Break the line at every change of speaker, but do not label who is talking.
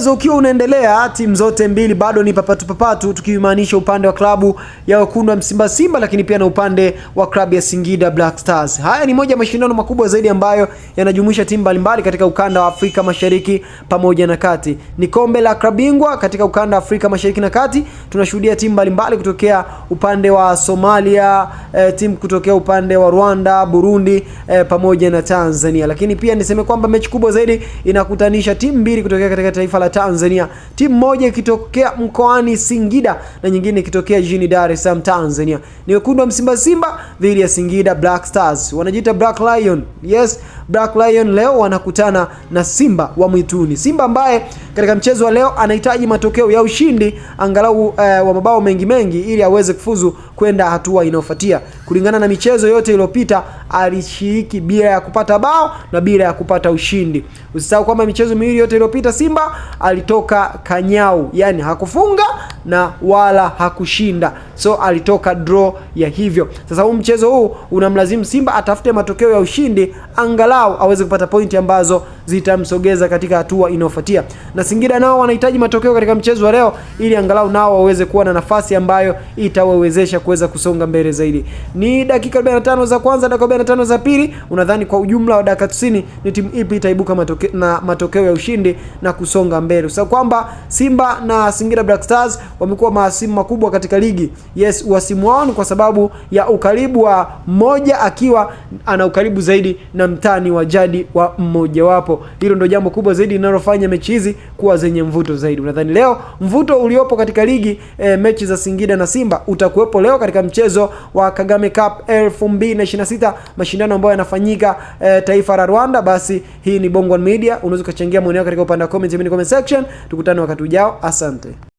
mchezo ukiwa unaendelea, timu zote mbili bado ni papatu, tukimaanisha upande wa klabu ya wekundu wa Msimba Simba, lakini pia na upande wa klabu ya Singida Black Stars. Haya ni moja ya mashindano makubwa zaidi ambayo yanajumuisha timu mbalimbali katika ukanda wa Afrika Mashariki pamoja na Kati. Ni kombe la klabu bingwa katika ukanda wa Afrika Mashariki na Kati. Tunashuhudia timu mbalimbali kutokea upande wa Somalia, timu kutokea upande wa Rwanda, Burundi, pamoja na Tanzania. Lakini pia niseme kwamba mechi kubwa zaidi inakutanisha timu mbili kutokea katika taifa la Tanzania. Timu moja ikitokea mkoani Singida na nyingine ikitokea jijini Dar es Salaam Tanzania. Ni wekundu wa Msimba Simba dhidi ya Singida Black Stars. Wanajiita Black Lion. Yes, Black Lion leo wanakutana na Simba wa Mwituni. Simba ambaye katika mchezo wa leo anahitaji matokeo ya ushindi angalau wa mabao mengi ili aweze kufuzu kwenda hatua inayofuatia. Kulingana na michezo yote iliyopita, alishiriki bila ya kupata bao na bila ya kupata ushindi. Usisahau kwamba michezo miwili yote iliyopita Simba alitoka kanyau, yani hakufunga na wala hakushinda. So alitoka draw ya hivyo. Sasa huu mchezo huu unamlazimu Simba atafute matokeo ya ushindi angalau aweze kupata pointi ambazo zitamsogeza katika hatua inayofuatia. Na Singida nao wanahitaji matokeo katika mchezo wa leo ili angalau nao waweze kuwa na nafasi ambayo itawawezesha kuweza kusonga mbele zaidi. Ni dakika 45 za kwanza, dakika 45 za pili. Unadhani kwa ujumla wa dakika 90 ni timu ipi itaibuka matokeo ya ushindi na kusonga mbele? Sasa kwamba Simba na Singida Black Stars wamekuwa mahasimu makubwa katika ligi. Yes, wasimu wao ni kwa sababu ya ukaribu wa mmoja akiwa ana ukaribu zaidi na mtani wa jadi wa mmoja wapo. Hilo ndio jambo kubwa zaidi linalofanya mechi hizi kuwa zenye mvuto zaidi. Unadhani leo mvuto uliopo katika ligi mechi za Singida na Simba utakuwepo leo katika mchezo wa Kagame Cup 2026, mashindano ambayo yanafanyika taifa la Rwanda? Basi hii ni Bongo One Media. Unaweza kuchangia maoni yako katika upande wa comment section. Tukutane wakati ujao. Asante.